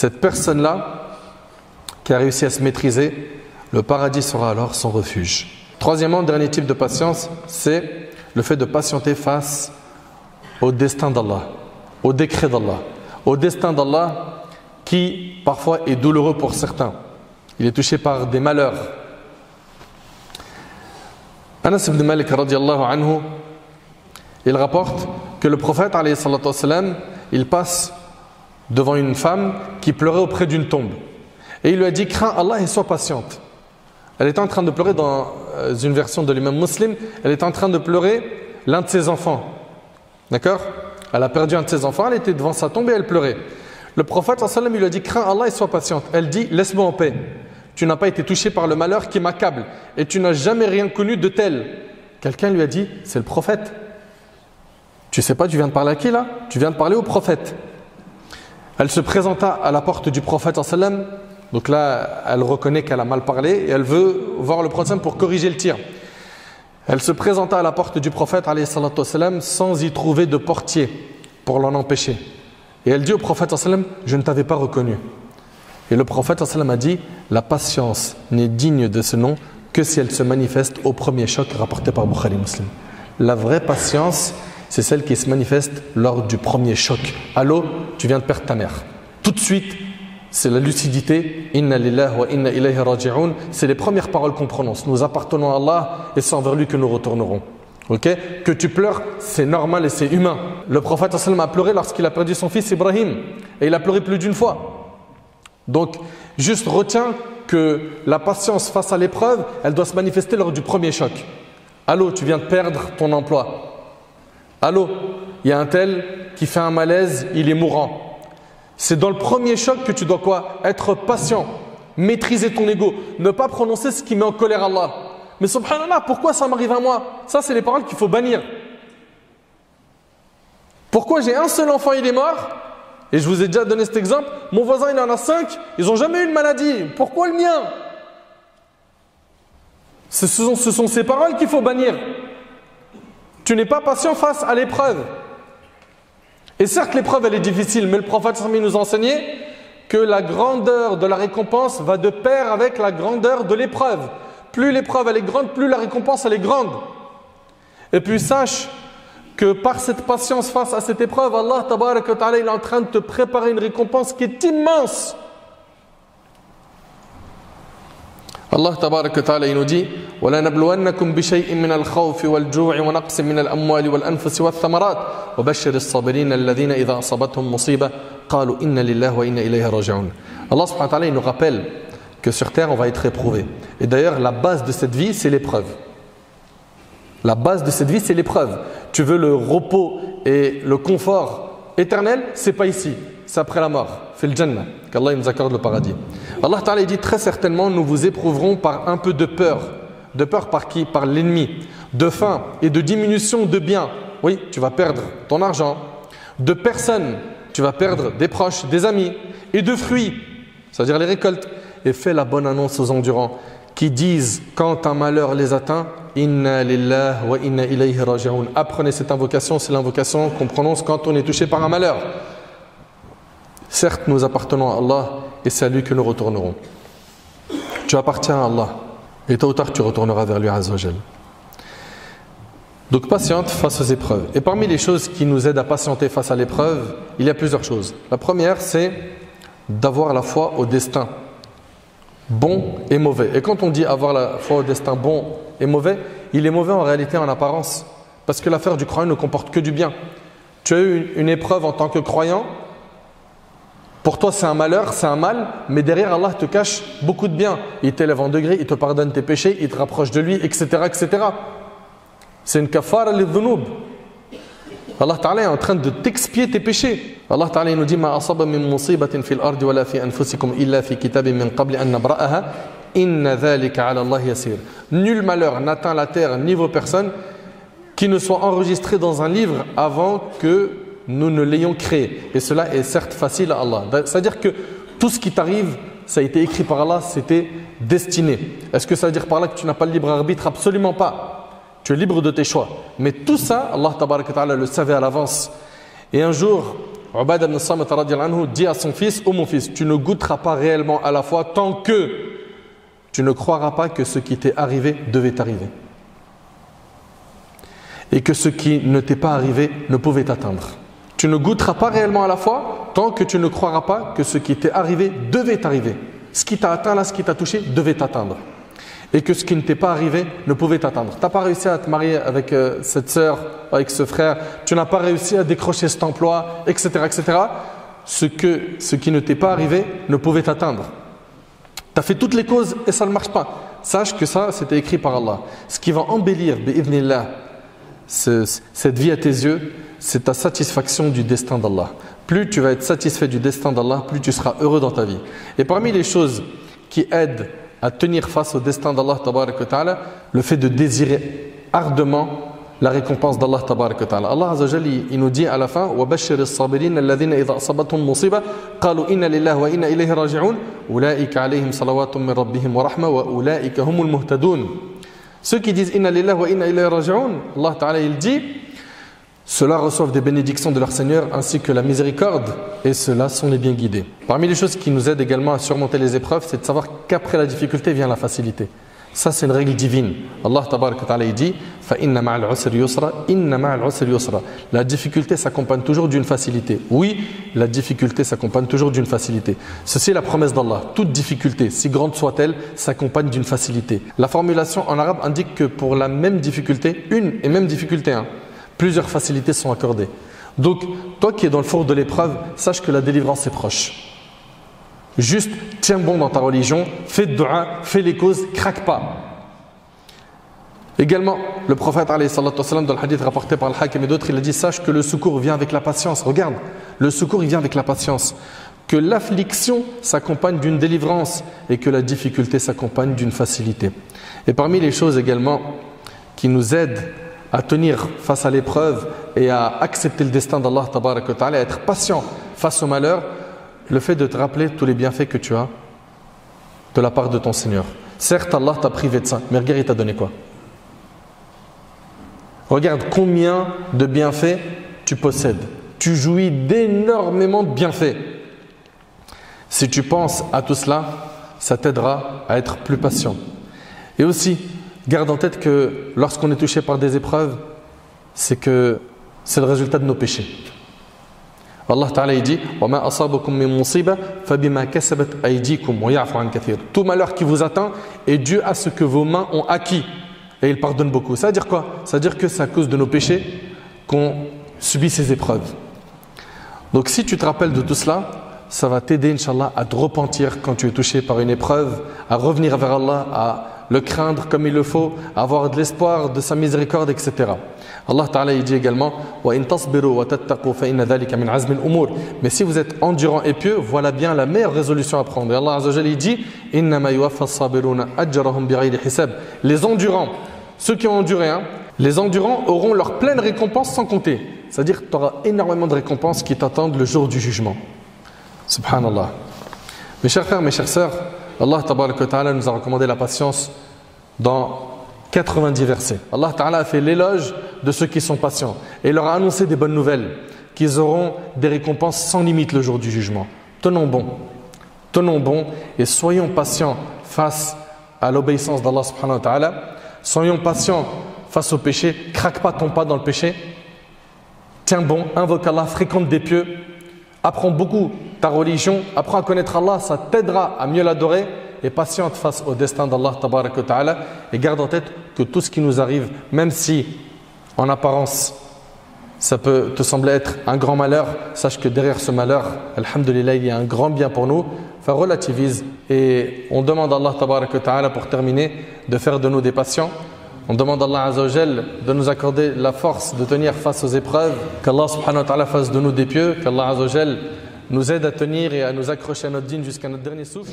Cette personne-là, qui a réussi à se maîtriser, le paradis sera alors son refuge. Troisièmement, dernier type de patience, c'est le fait de patienter face au destin d'Allah, au décret d'Allah, au destin d'Allah qui parfois est douloureux pour certains. Il est touché par des malheurs. Anas ibn Malik radiyallahu anhu, il rapporte que le prophète alayhi salatu wassalam, il passe devant une femme qui pleurait auprès d'une tombe. Et il lui a dit, crains Allah et sois patiente. Elle était en train de pleurer dans une version de l'imam Muslim, elle était en train de pleurer l'un de ses enfants. D'accord? Elle a perdu un de ses enfants, elle était devant sa tombe et elle pleurait. Le prophète sallallahu alayhi wa sallam, il lui a dit, crains Allah et sois patiente. Elle dit, laisse-moi en paix. Tu n'as pas été touché par le malheur qui m'accable et tu n'as jamais rien connu de tel. Quelqu'un lui a dit, c'est le prophète. Tu sais pas, tu viens de parler à qui là? Tu viens de parler au prophète. Elle se présenta à la porte du prophète sallallahu alayhi wa sallam. Donc là, elle reconnaît qu'elle a mal parlé et elle veut voir le prophète pour corriger le tir. Elle se présenta à la porte du prophète alayhi salatu wassalam, sans y trouver de portier pour l'en empêcher. Et elle dit au prophète sallallahu alayhi wa sallam, je ne t'avais pas reconnu. Et le prophète sallallahu alayhi wa sallam a dit, la patience n'est digne de ce nom que si elle se manifeste au premier choc rapporté par Bukhari Muslim. La vraie patience, c'est celle qui se manifeste lors du premier choc. Allô, tu viens de perdre ta mère. Tout de suite, c'est la lucidité. Inna lillahi wa inna ilayhi raji'un. C'est les premières paroles qu'on prononce. Nous appartenons à Allah et c'est envers lui que nous retournerons. Okay? Que tu pleures, c'est normal et c'est humain. Le prophète sallallahu alayhi wa sallam a pleuré lorsqu'il a perdu son fils Ibrahim. Et il a pleuré plus d'une fois. Donc, juste retiens que la patience face à l'épreuve, elle doit se manifester lors du premier choc. Allô, tu viens de perdre ton emploi. Allô, il y a un tel qui fait un malaise, il est mourant. C'est dans le premier choc que tu dois quoi? Être patient, maîtriser ton ego, ne pas prononcer ce qui met en colère Allah. Mais subhanallah, pourquoi ça m'arrive à moi? Ça, c'est les paroles qu'il faut bannir. Pourquoi j'ai un seul enfant, il est mort? Et je vous ai déjà donné cet exemple. Mon voisin, il en a 5, ils n'ont jamais eu de maladie. Pourquoi le mien? Ce sont ces paroles qu'il faut bannir. Tu n'es pas patient face à l'épreuve. Et certes, l'épreuve, elle est difficile, mais le prophète nous a enseigné que la grandeur de la récompense va de pair avec la grandeur de l'épreuve. Plus l'épreuve, elle est grande, plus la récompense, elle est grande. Et puis sache que par cette patience face à cette épreuve, Allah tabarak wa ta'ala, il est en train de te préparer une récompense qui est immense. Allah tabarak wa ta'ala, il nous dit وَلَا نَبْلُوَنَّكُمْ بِشَيْءٍ مِّنَ الْخَوْفِ وَالْجُوعِ وَنَقْصٍ مِّنَ الْأَمْوَالِ وَالْأَنفُسِ وَالثَّمَرَاتِ وَبَشِّرِ الصَّابِرِينَ الَّذِينَ إِذَا أَصَابَتْهُمْ مُصِيبَةٌ قَالُوا إِنَّ لِلَّهِ وَإِنَّا إِلَيْهِ رَاجِعُونَ. Allah subhanahu wa ta'ala, il nous rappelle que sur terre, on va être éprouvé. Et d'ailleurs, la base de cette vie, c'est l'épreuve. La base de cette vie, c'est l'épreuve. Tu veux le repos et le confort éternel, c'est pas ici, c'est après la mort. Fais le Jannah, qu'Allah nous accorde le paradis. Allah Ta'ala dit très certainement, nous vous éprouverons par un peu de peur. De peur par qui? Par l'ennemi. De faim et de diminution de biens. Oui, tu vas perdre ton argent. De personnes, tu vas perdre des proches, des amis. Et de fruits, c'est-à-dire les récoltes. Et fais la bonne annonce aux endurants qui disent quand un malheur les atteint, Inna lillahi wa inna ilayhi raji'un. Apprenez cette invocation, c'est l'invocation qu'on prononce quand on est touché par un malheur. Certes, nous appartenons à Allah et c'est à lui que nous retournerons. Tu appartiens à Allah et tôt ou tard tu retourneras vers lui Azza wa Jal. Donc patiente face aux épreuves. Et parmi les choses qui nous aident à patienter face à l'épreuve, il y a plusieurs choses. La première, c'est d'avoir la foi au destin, bon et mauvais. Et quand on dit avoir la foi au destin bon et mauvais, il est mauvais en réalité en apparence. Parce que l'affaire du croyant ne comporte que du bien. Tu as eu une épreuve en tant que croyant, pour toi c'est un malheur, c'est un mal, mais derrière Allah te cache beaucoup de bien. Il t'élève en degré, il te pardonne tes péchés, il te rapproche de lui, etc. etc. C'est une kafara lidhunub. Allah Ta'ala est en train de t'expier tes péchés. Allah Ta'ala nous dit Ma asaba min musibatin fil ardi wa la fi anfusikum illa fi kitabin min qabli an nabra'aha inna dhalika 'ala Allah yasir. Nul malheur n'atteint la terre ni vos personnes qui ne soit enregistré dans un livre avant que nous ne l'ayons créé. Et cela est certes facile à Allah. C'est-à-dire que tout ce qui t'arrive, ça a été écrit par Allah, c'était destiné. Est-ce que ça veut dire par là que tu n'as pas le libre arbitre? Absolument pas. Tu es libre de tes choix. Mais tout ça, Allah Tabaraka Ta'ala le savait à l'avance. Et un jour, Ubadah ibn Samit radiyallahu anhu dit à son fils: ô mon fils, tu ne goûteras pas réellement à la foi tant que tu ne croiras pas que ce qui t'est arrivé devait t'arriver. Et que ce qui ne t'est pas arrivé ne pouvait t'atteindre. Tu ne goûteras pas réellement à la foi tant que tu ne croiras pas que ce qui t'est arrivé devait t'arriver. Ce qui t'a atteint là, ce qui t'a touché, devait t'atteindre. Et que ce qui ne t'est pas arrivé ne pouvait t'atteindre. Tu n'as pas réussi à te marier avec cette sœur, avec ce frère, tu n'as pas réussi à décrocher cet emploi, etc. etc. Ce qui ne t'est pas arrivé ne pouvait t'atteindre. Tu as fait toutes les causes et ça ne marche pas. Sache que ça, c'était écrit par Allah. Ce qui va embellir, bi'idhnillah, cette vie à tes yeux, c'est ta satisfaction du destin d'Allah. Plus tu vas être satisfait du destin d'Allah, plus tu seras heureux dans ta vie. Et parmi les choses qui aident à tenir face au destin d'Allah, le fait de désirer ardemment la récompense d'Allah. Allah Azza wa Jalla, il nous dit à la fin: وَبَشِّرِ الصَّابِرِينَ الَّذِينَ إِذَا أَصَابَتْهُمْ مُصِيبَةٌ قَالُوا إِنَّا لِلَّهِ وَإِنَّا إِلَيْهِ رَاجِعُونَ أُولَٰئِكَ عَلَيْهِمْ صَلَوَاتٌ مِّن رَّبِّهِمْ وَرَحْمَةٌ وَأُولَٰئِكَ هُمُ الْمُهْتَدُونَ. Ceux qui disent Inna lillahi wa inna ilayhi raji'un, Allah Ta'ala il dit, ceux-là reçoivent des bénédictions de leur Seigneur ainsi que la miséricorde, et ceux-là sont les bien guidés. Parmi les choses qui nous aident également à surmonter les épreuves, c'est de savoir qu'après la difficulté vient la facilité. Ça, c'est une règle divine. Allah Ta'ala il dit fa inna ma'al usri yusra, inna ma'al usri yusra. La difficulté s'accompagne toujours d'une facilité. Oui, la difficulté s'accompagne toujours d'une facilité. Ceci est la promesse d'Allah. Toute difficulté, si grande soit-elle, s'accompagne d'une facilité. La formulation en arabe indique que pour la même difficulté, une et même difficulté, plusieurs facilités sont accordées. Donc, toi qui es dans le four de l'épreuve, sache que la délivrance est proche. Juste, tiens bon dans ta religion, fais de dua, fais les causes, craque pas. Également, le prophète dans le hadith rapporté par le Hakim et d'autres, il a dit: sache que le secours vient avec la patience. Regarde, le secours il vient avec la patience. Que l'affliction s'accompagne d'une délivrance et que la difficulté s'accompagne d'une facilité. Et parmi les choses également qui nous aident à tenir face à l'épreuve et à accepter le destin d'Allah, à être patient face au malheur, le fait de te rappeler tous les bienfaits que tu as de la part de ton Seigneur. Certes, Allah t'a privé de ça, mais regarde, il t'a donné quoi? Regarde combien de bienfaits tu possèdes. Tu jouis d'énormément de bienfaits. Si tu penses à tout cela, ça t'aidera à être plus patient. Et aussi, garde en tête que lorsqu'on est touché par des épreuves, c'est le résultat de nos péchés. Allah Ta'ala dit: وَمَا أَصَابَكُم مِّن مُّصِيبَةٍ فَبِمَا كَسَبَتْ أَيْدِيكُمْ وَيَعْفُ عَن كَثِيرٍ. Tout malheur qui vous atteint est dû à ce que vos mains ont acquis. Et il pardonne beaucoup. Ça veut dire quoi? Ça veut dire que c'est à cause de nos péchés qu'on subit ces épreuves. Donc si tu te rappelles de tout cela, ça va t'aider, Inch'Allah, à te repentir quand tu es touché par une épreuve, à revenir vers Allah, à le craindre comme il le faut, à avoir de l'espoir de sa miséricorde, etc. Allah Ta'ala il dit également: mais si vous êtes endurant et pieux, voilà bien la meilleure résolution à prendre. Et Allah Azza wa Jalla il dit: les endurants, ceux qui ont enduré, les endurants auront leur pleine récompense sans compter. C'est-à-dire que tu auras énormément de récompenses qui t'attendent le jour du jugement. Subhanallah. Mes chers frères, mes chères sœurs, Allah Ta'ala nous a recommandé la patience dans 90 versets. Allah Ta'ala a fait l'éloge de ceux qui sont patients et il leur a annoncé des bonnes nouvelles, qu'ils auront des récompenses sans limite le jour du jugement. Tenons bon et soyons patients face à l'obéissance d'Allah Subhanahu wa Ta'ala. Soyons patients face au péché, craque pas ton pas dans le péché. Tiens bon, invoque Allah, fréquente des pieux, apprends beaucoup ta religion, apprends à connaître Allah, ça t'aidera à mieux l'adorer. Et patiente face au destin d'Allah Ta'ala, et garde en tête que tout ce qui nous arrive, même si en apparence ça peut te sembler être un grand malheur, sache que derrière ce malheur, alhamdulillah, il y a un grand bien pour nous. Enfin, relativise et on demande à Allah Ta'ala, pour terminer, de faire de nous des patients. On demande à Allah Azza wa Jal de nous accorder la force de tenir face aux épreuves, qu'Allah Subhanahu wa Ta'ala fasse de nous des pieux, qu'Allah Azza wa Jal nous aide à tenir et à nous accrocher à notre dîn jusqu'à notre dernier souffle.